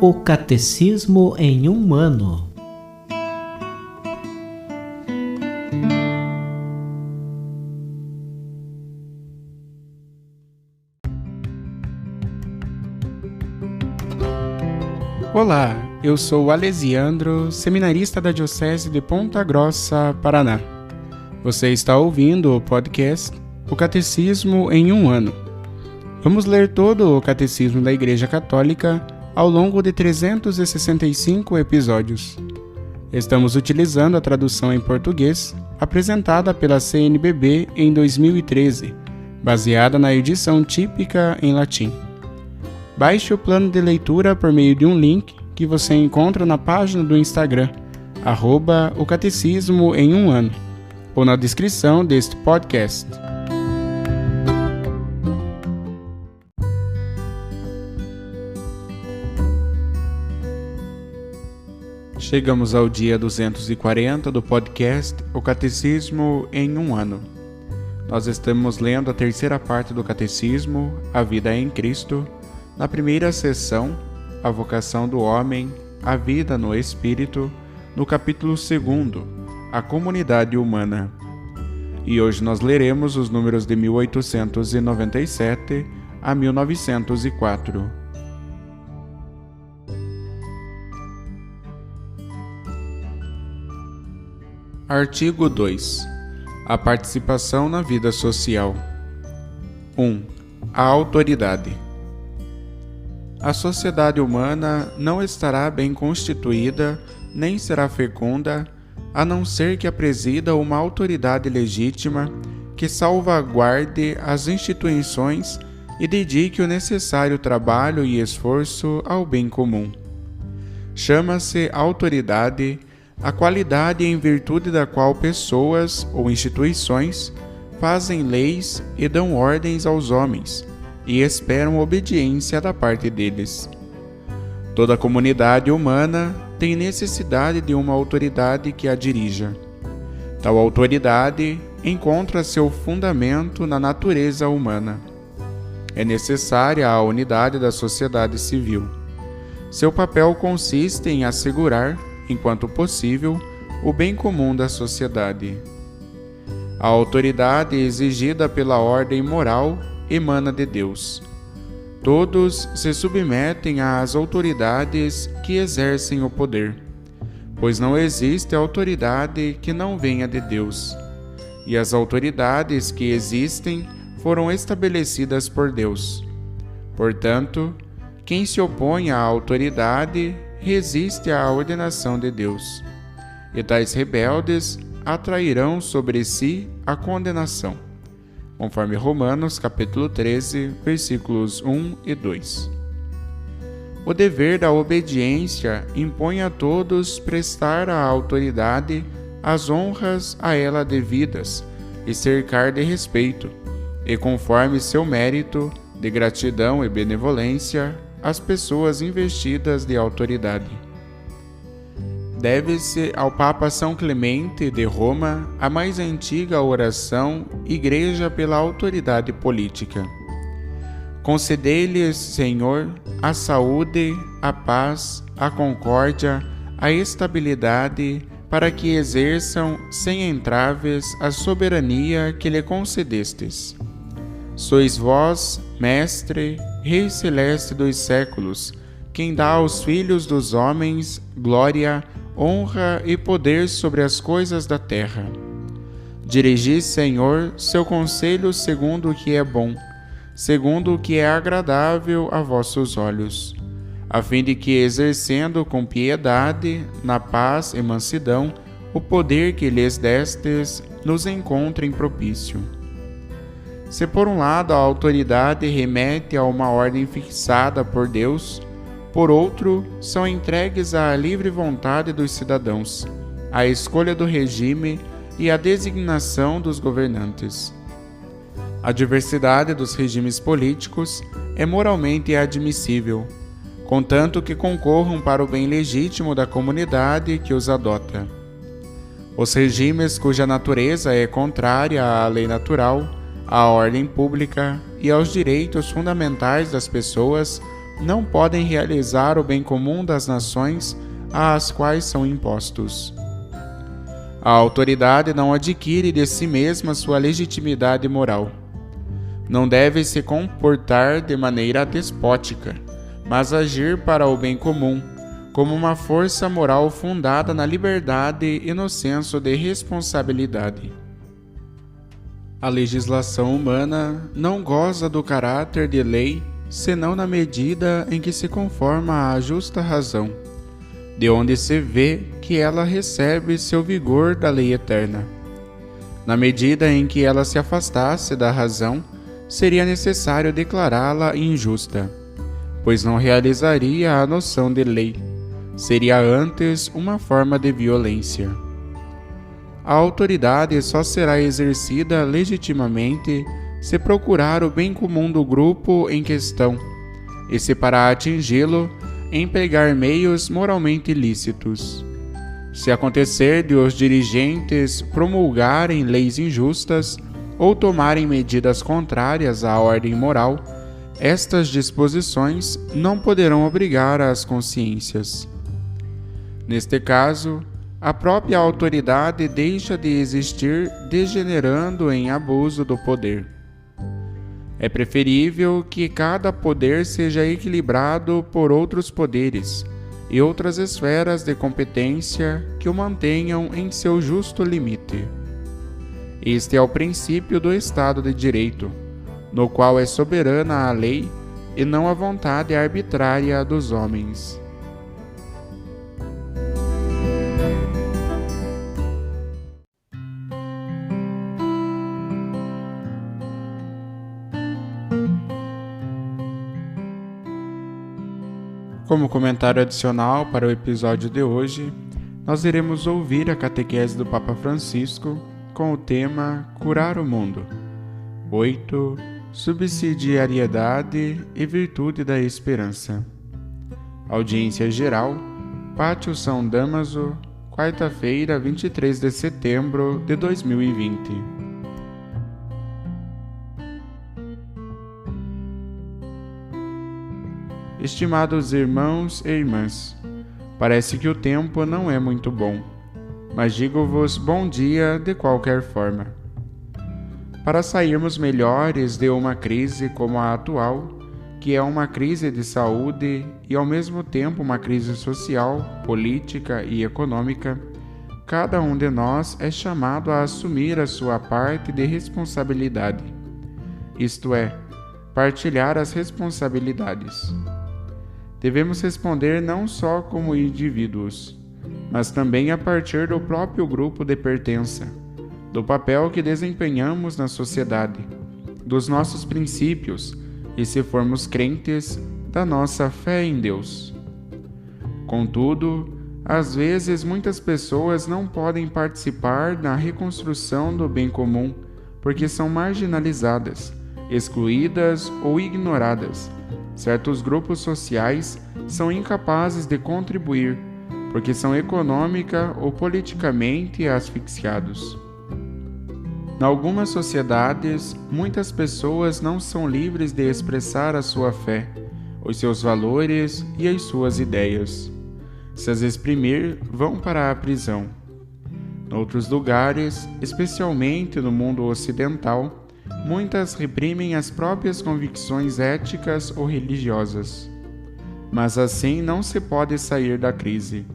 O Catecismo em um ano. Olá, eu sou o Alesiandro, seminarista da Diocese de Ponta Grossa, Paraná. Você está ouvindo o podcast O Catecismo em um ano. Vamos ler todo o Catecismo da Igreja Católica ao longo de 365 episódios. Estamos utilizando a tradução em português apresentada pela CNBB em 2013, baseada na edição típica em latim. Baixe o plano de leitura por meio de um link que você encontra na página do Instagram, @o Catecismo em um ano, ou na descrição deste podcast. Chegamos ao dia 240 do podcast O Catecismo em um ano. Nós estamos lendo a terceira parte do Catecismo, A Vida em Cristo. Na primeira sessão, a vocação do homem, a vida no Espírito, no capítulo 2, a comunidade humana. E hoje nós leremos os números de 1897 a 1904. Artigo 2. A participação na vida social. 1. A autoridade. A sociedade humana não estará bem constituída, nem será fecunda, a não ser que a presida uma autoridade legítima que salvaguarde as instituições e dedique o necessário trabalho e esforço ao bem comum. Chama-se autoridade a qualidade em virtude da qual pessoas ou instituições fazem leis e dão ordens aos homens, e esperam obediência da parte deles. Toda comunidade humana tem necessidade de uma autoridade que a dirija. Tal autoridade encontra seu fundamento na natureza humana. É necessária a unidade da sociedade civil. Seu papel consiste em assegurar, enquanto possível, o bem comum da sociedade. A autoridade exigida pela ordem moral emana de Deus. Todos se submetem às autoridades que exercem o poder, pois não existe autoridade que não venha de Deus, e as autoridades que existem foram estabelecidas por Deus. Portanto, quem se opõe à autoridade resiste à ordenação de Deus, e tais rebeldes atrairão sobre si a condenação, conforme Romanos capítulo 13, versículos 1 e 2. O dever da obediência impõe a todos prestar à autoridade as honras a ela devidas e cercar de respeito, e conforme seu mérito, de gratidão e benevolência, as pessoas investidas de autoridade. Deve-se ao Papa São Clemente de Roma a mais antiga oração Igreja pela autoridade política. Concedei-lhes, Senhor, a saúde, a paz, a concórdia, a estabilidade, para que exerçam sem entraves a soberania que lhe concedestes. Sois vós, Mestre, Rei Celeste dos séculos, quem dá aos filhos dos homens glória, honra e poder sobre as coisas da terra. Dirigi, Senhor, seu conselho segundo o que é bom, segundo o que é agradável a vossos olhos, a fim de que, exercendo com piedade, na paz e mansidão, o poder que lhes destes, nos encontrem propício. Se por um lado a autoridade remete a uma ordem fixada por Deus, por outro, são entregues à livre vontade dos cidadãos, à escolha do regime e à designação dos governantes. A diversidade dos regimes políticos é moralmente admissível, contanto que concorram para o bem legítimo da comunidade que os adota. Os regimes cuja natureza é contrária à lei natural, à ordem pública e aos direitos fundamentais das pessoas não podem realizar o bem comum das nações às quais são impostos. A autoridade não adquire de si mesma sua legitimidade moral. Não deve se comportar de maneira despótica, mas agir para o bem comum, como uma força moral fundada na liberdade e no senso de responsabilidade. A legislação humana não goza do caráter de lei, senão na medida em que se conforma à justa razão, de onde se vê que ela recebe seu vigor da lei eterna. Na medida em que ela se afastasse da razão, seria necessário declará-la injusta, pois não realizaria a noção de lei, seria antes uma forma de violência. A autoridade só será exercida legitimamente se procurar o bem comum do grupo em questão, e se para atingi-lo empregar meios moralmente lícitos. Se acontecer de os dirigentes promulgarem leis injustas ou tomarem medidas contrárias à ordem moral, estas disposições não poderão obrigar as consciências. Neste caso, a própria autoridade deixa de existir, degenerando em abuso do poder. É preferível que cada poder seja equilibrado por outros poderes e outras esferas de competência que o mantenham em seu justo limite. Este é o princípio do Estado de Direito, no qual é soberana a lei e não a vontade arbitrária dos homens. Como comentário adicional para o episódio de hoje, nós iremos ouvir a catequese do Papa Francisco com o tema Curar o Mundo. 8. Subsidiariedade e virtude da esperança. Audiência geral, Pátio São Damaso, quarta-feira, 23 de setembro de 2020. Estimados irmãos e irmãs, parece que o tempo não é muito bom, mas digo-vos bom dia de qualquer forma. Para sairmos melhores de uma crise como a atual, que é uma crise de saúde e ao mesmo tempo uma crise social, política e econômica, cada um de nós é chamado a assumir a sua parte de responsabilidade, isto é, partilhar as responsabilidades. Devemos responder não só como indivíduos, mas também a partir do próprio grupo de pertença, do papel que desempenhamos na sociedade, dos nossos princípios e, se formos crentes, da nossa fé em Deus. Contudo, às vezes muitas pessoas não podem participar na reconstrução do bem comum porque são marginalizadas, excluídas ou ignoradas. Certos grupos sociais são incapazes de contribuir, porque são econômica ou politicamente asfixiados. Em algumas sociedades, muitas pessoas não são livres de expressar a sua fé, os seus valores e as suas ideias. Se as exprimir, vão para a prisão. Em outros lugares, especialmente no mundo ocidental, muitas reprimem as próprias convicções éticas ou religiosas. Mas assim não se pode sair da crise,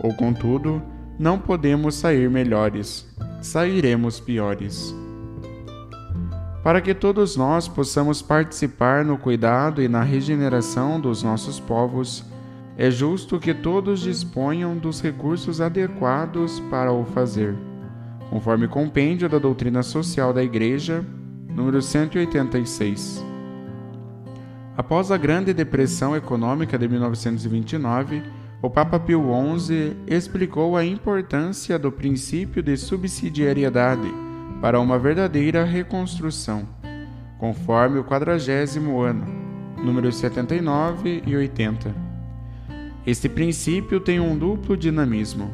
ou contudo, não podemos sair melhores, sairemos piores. Para que todos nós possamos participar no cuidado e na regeneração dos nossos povos, é justo que todos disponham dos recursos adequados para o fazer, conforme o compêndio da doutrina social da Igreja, número 186. Após a Grande Depressão Econômica de 1929, o Papa Pio XI explicou a importância do princípio de subsidiariedade para uma verdadeira reconstrução, conforme o 40º ano, números 79 e 80. Este princípio tem um duplo dinamismo,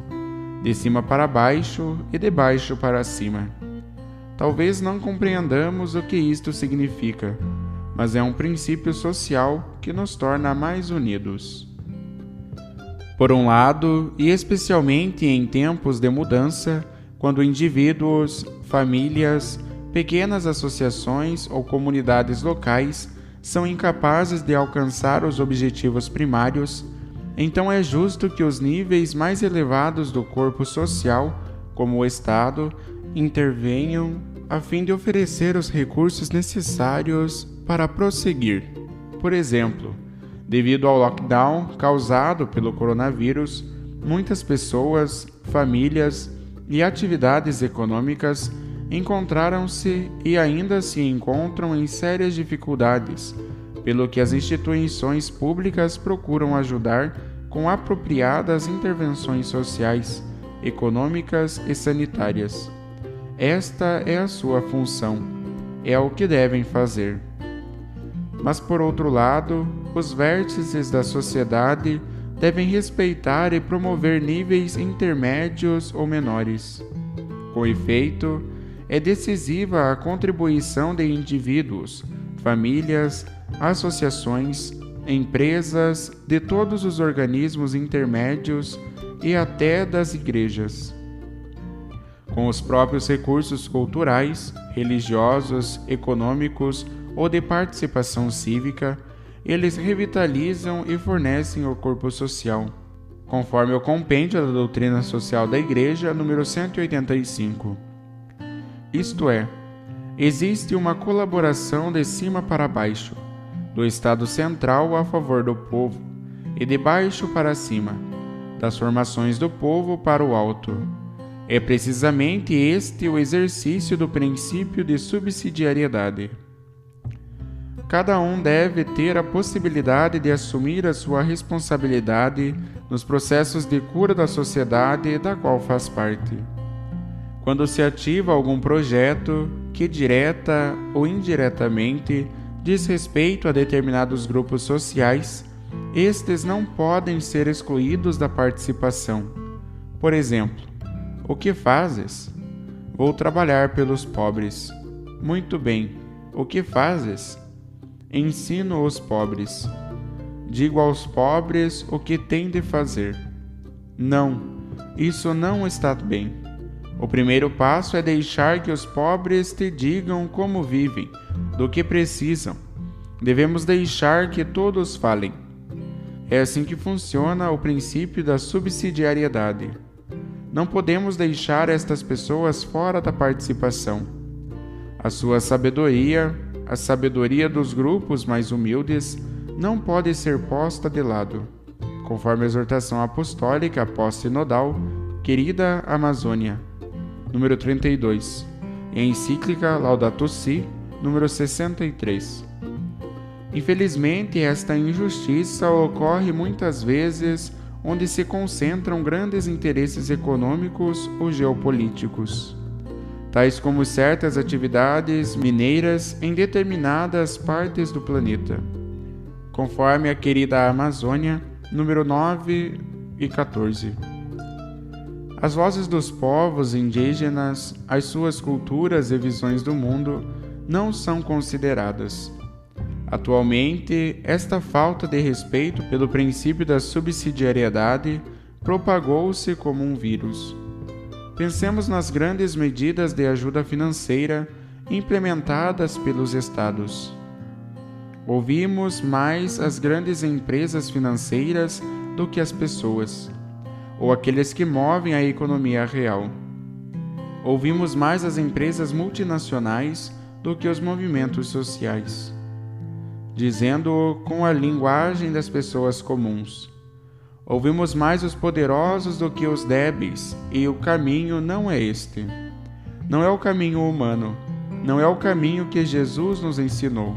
de cima para baixo e de baixo para cima. Talvez não compreendamos o que isto significa, mas é um princípio social que nos torna mais unidos. Por um lado, e especialmente em tempos de mudança, quando indivíduos, famílias, pequenas associações ou comunidades locais são incapazes de alcançar os objetivos primários, então é justo que os níveis mais elevados do corpo social, como o Estado, intervenham a fim de oferecer os recursos necessários para prosseguir. Por exemplo, devido ao lockdown causado pelo coronavírus, muitas pessoas, famílias e atividades econômicas encontraram-se e ainda se encontram em sérias dificuldades, pelo que as instituições públicas procuram ajudar com apropriadas intervenções sociais, econômicas e sanitárias. Esta é a sua função, é o que devem fazer. Mas, por outro lado, os vértices da sociedade devem respeitar e promover níveis intermédios ou menores. Com efeito, é decisiva a contribuição de indivíduos, famílias, associações, empresas, de todos os organismos intermédios e até das igrejas. Com os próprios recursos culturais, religiosos, econômicos ou de participação cívica, eles revitalizam e fornecem o corpo social, conforme o Compêndio da Doutrina Social da Igreja, número 185. Isto é, existe uma colaboração de cima para baixo, do Estado central a favor do povo, e de baixo para cima, das formações do povo para o alto. É precisamente este o exercício do princípio de subsidiariedade. Cada um deve ter a possibilidade de assumir a sua responsabilidade nos processos de cura da sociedade da qual faz parte. Quando se ativa algum projeto que, direta ou indiretamente, diz respeito a determinados grupos sociais, estes não podem ser excluídos da participação. Por exemplo, o que fazes? Vou trabalhar pelos pobres. Muito bem. O que fazes? Ensino os pobres. Digo aos pobres o que têm de fazer. Não, isso não está bem. O primeiro passo é deixar que os pobres te digam como vivem, do que precisam. Devemos deixar que todos falem. É assim que funciona o princípio da subsidiariedade. Não podemos deixar estas pessoas fora da participação. A sua sabedoria, a sabedoria dos grupos mais humildes, não pode ser posta de lado, conforme a exortação apostólica pós-sinodal, Querida Amazônia, número 32, e a encíclica Laudato Si, número 63. Infelizmente, esta injustiça ocorre muitas vezes onde se concentram grandes interesses econômicos ou geopolíticos, tais como certas atividades mineiras em determinadas partes do planeta, conforme a Querida Amazônia, número 9 e 14. As vozes dos povos indígenas, as suas culturas e visões do mundo não são consideradas. Atualmente, esta falta de respeito pelo princípio da subsidiariedade propagou-se como um vírus. Pensemos nas grandes medidas de ajuda financeira implementadas pelos estados. Ouvimos mais as grandes empresas financeiras do que as pessoas, ou aqueles que movem a economia real. Ouvimos mais as empresas multinacionais do que os movimentos sociais, dizendo-o com a linguagem das pessoas comuns. Ouvimos mais os poderosos do que os débeis, e o caminho não é este. Não é o caminho humano, não é o caminho que Jesus nos ensinou.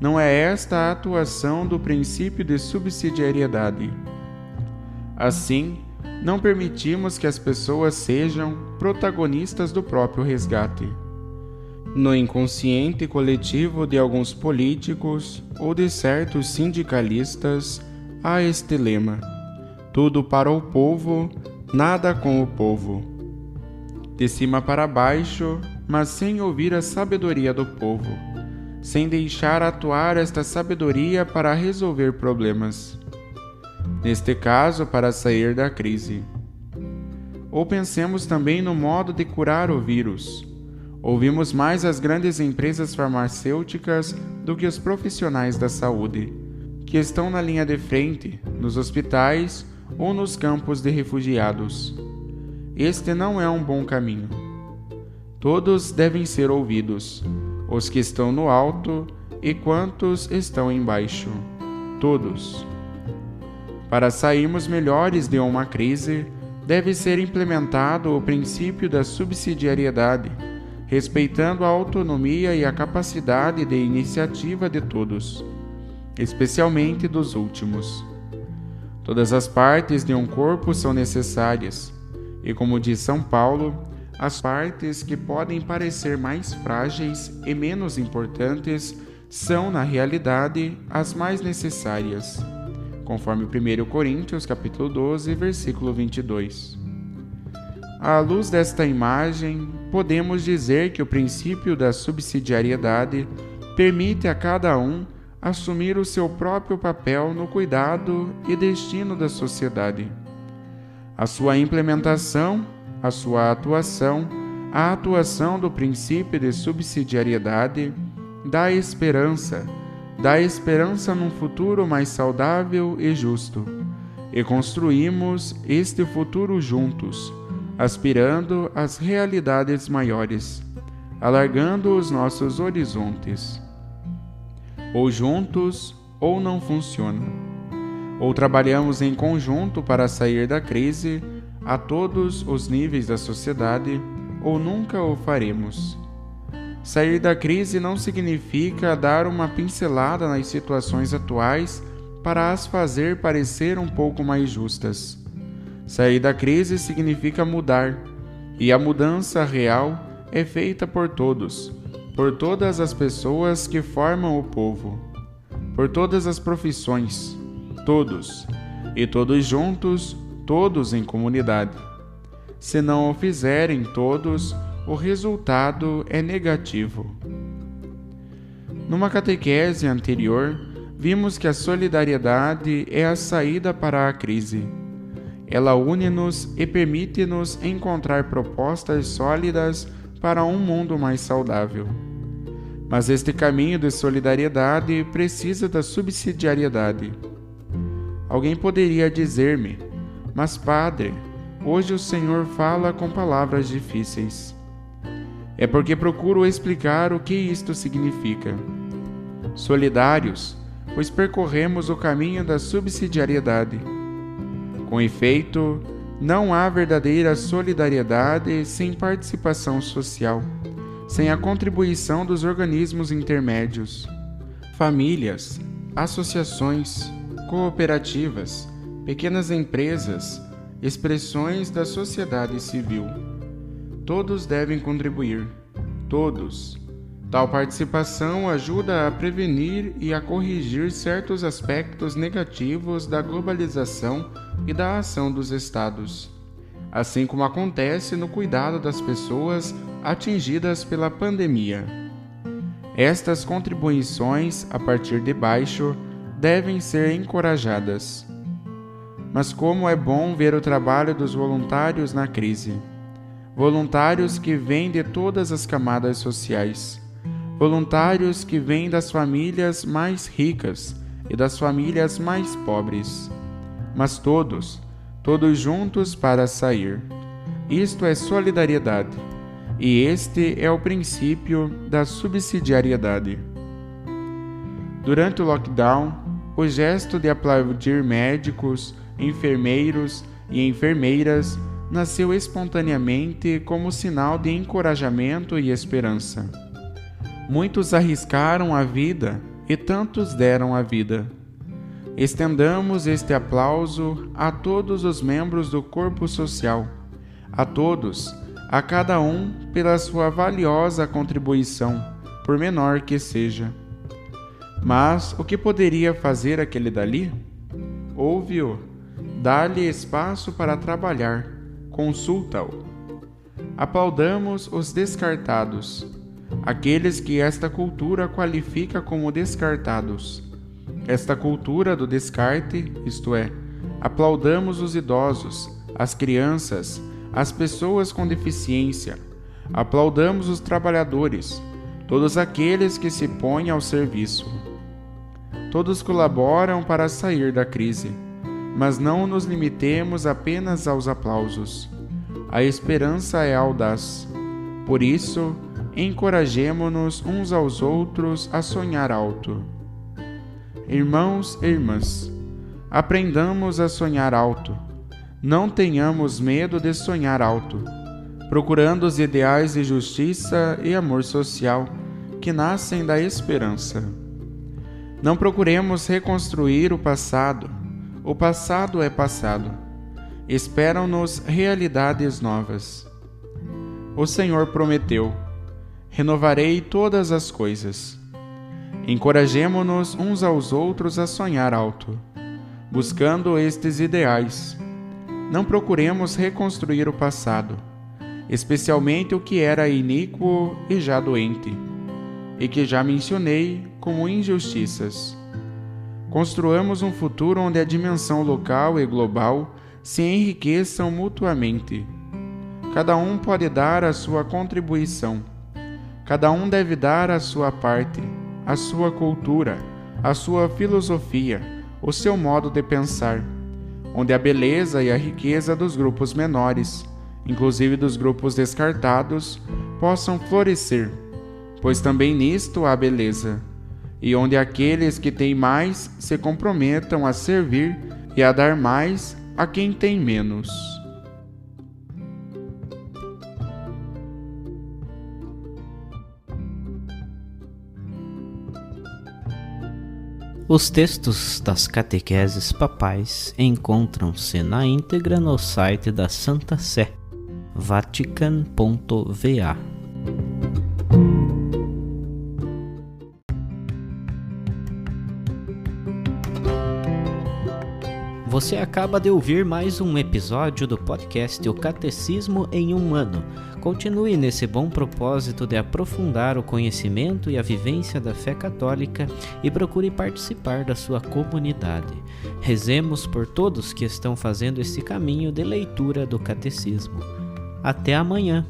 Não é esta a atuação do princípio de subsidiariedade. Assim, não permitimos que as pessoas sejam protagonistas do próprio resgate. No inconsciente coletivo de alguns políticos ou de certos sindicalistas, há este lema: tudo para o povo, nada com o povo. De cima para baixo, mas sem ouvir a sabedoria do povo. sem deixar atuar esta sabedoria para resolver problemas. Neste caso, para sair da crise. Ou pensemos também no modo de curar o vírus. Ouvimos mais as grandes empresas farmacêuticas do que os profissionais da saúde, que estão na linha de frente, nos hospitais ou nos campos de refugiados. Este não é um bom caminho. Todos devem ser ouvidos, os que estão no alto e quantos estão embaixo. Todos. Para sairmos melhores de uma crise, deve ser implementado o princípio da subsidiariedade, respeitando a autonomia e a capacidade de iniciativa de todos, especialmente dos últimos. Todas as partes de um corpo são necessárias, e como diz São Paulo, as partes que podem parecer mais frágeis e menos importantes são, na realidade, as mais necessárias, conforme 1 Coríntios capítulo 12, versículo 22. À luz desta imagem, podemos dizer que o princípio da subsidiariedade permite a cada um assumir o seu próprio papel no cuidado e destino da sociedade. A sua implementação, a sua atuação, a atuação do princípio de subsidiariedade dá esperança num futuro mais saudável e justo, e construímos este futuro juntos, aspirando às realidades maiores, alargando os nossos horizontes. Ou juntos, ou não funciona. Ou trabalhamos em conjunto para sair da crise a todos os níveis da sociedade, ou nunca o faremos. Sair da crise não significa dar uma pincelada nas situações atuais para as fazer parecer um pouco mais justas. Sair da crise significa mudar, e a mudança real é feita por todos, por todas as pessoas que formam o povo, por todas as profissões, todos, e todos juntos, todos em comunidade. Se não o fizerem todos, o resultado é negativo. Numa catequese anterior, vimos que a solidariedade é a saída para a crise. Ela une-nos e permite-nos encontrar propostas sólidas para um mundo mais saudável. Mas este caminho de solidariedade precisa da subsidiariedade. Alguém poderia dizer-me: mas padre, hoje o Senhor fala com palavras difíceis. É porque procuro explicar o que isto significa. Solidários, pois percorremos o caminho da subsidiariedade. Com efeito, não há verdadeira solidariedade sem participação social, sem a contribuição dos organismos intermédios, famílias, associações, cooperativas, pequenas empresas, expressões da sociedade civil. Todos devem contribuir, todos. Tal participação ajuda a prevenir e a corrigir certos aspectos negativos da globalização e da ação dos Estados, assim como acontece no cuidado das pessoas atingidas pela pandemia. Estas contribuições, a partir de baixo, devem ser encorajadas. Mas como é bom ver o trabalho dos voluntários na crise. Voluntários que vêm de todas as camadas sociais. Voluntários que vêm das famílias mais ricas e das famílias mais pobres. Mas todos juntos para sair. Isto é solidariedade. E este é o princípio da subsidiariedade. Durante o lockdown, o gesto de aplaudir médicos, enfermeiros e enfermeiras nasceu espontaneamente como sinal de encorajamento e esperança. Muitos arriscaram a vida e tantos deram a vida. Estendamos este aplauso a todos os membros do corpo social, a todos, a cada um pela sua valiosa contribuição, por menor que seja. Mas o que poderia fazer aquele dali? Ouve-o, dá-lhe espaço para trabalhar, consulta-o. Aplaudamos os descartados, aqueles que esta cultura qualifica como descartados. Esta cultura do descarte, isto é, aplaudamos os idosos, as crianças, as pessoas com deficiência, aplaudamos os trabalhadores, todos aqueles que se põem ao serviço. Todos colaboram para sair da crise, mas não nos limitemos apenas aos aplausos. A esperança é audaz. Por isso, encorajemo-nos uns aos outros a sonhar alto. Irmãos e irmãs, aprendamos a sonhar alto. Não tenhamos medo de sonhar alto, procurando os ideais de justiça e amor social que nascem da esperança. Não procuremos reconstruir o passado. O passado é passado. Esperam-nos realidades novas. O Senhor prometeu: renovarei todas as coisas. Encorajemo-nos uns aos outros a sonhar alto, buscando estes ideais. Não procuremos reconstruir o passado, especialmente o que era iníquo e já doente, e que já mencionei como injustiças. Construamos um futuro onde a dimensão local e global se enriqueçam mutuamente. Cada um pode dar a sua contribuição. Cada um deve dar a sua parte, a sua cultura, a sua filosofia, o seu modo de pensar, onde a beleza e a riqueza dos grupos menores, inclusive dos grupos descartados, possam florescer, pois também nisto há beleza, e onde aqueles que têm mais se comprometam a servir e a dar mais a quem tem menos. Os textos das catequeses papais encontram-se na íntegra no site da Santa Sé, vatican.va. Você acaba de ouvir mais um episódio do podcast O Catecismo em um Ano. Continue nesse bom propósito de aprofundar o conhecimento e a vivência da fé católica e procure participar da sua comunidade. Rezemos por todos que estão fazendo esse caminho de leitura do Catecismo. Até amanhã!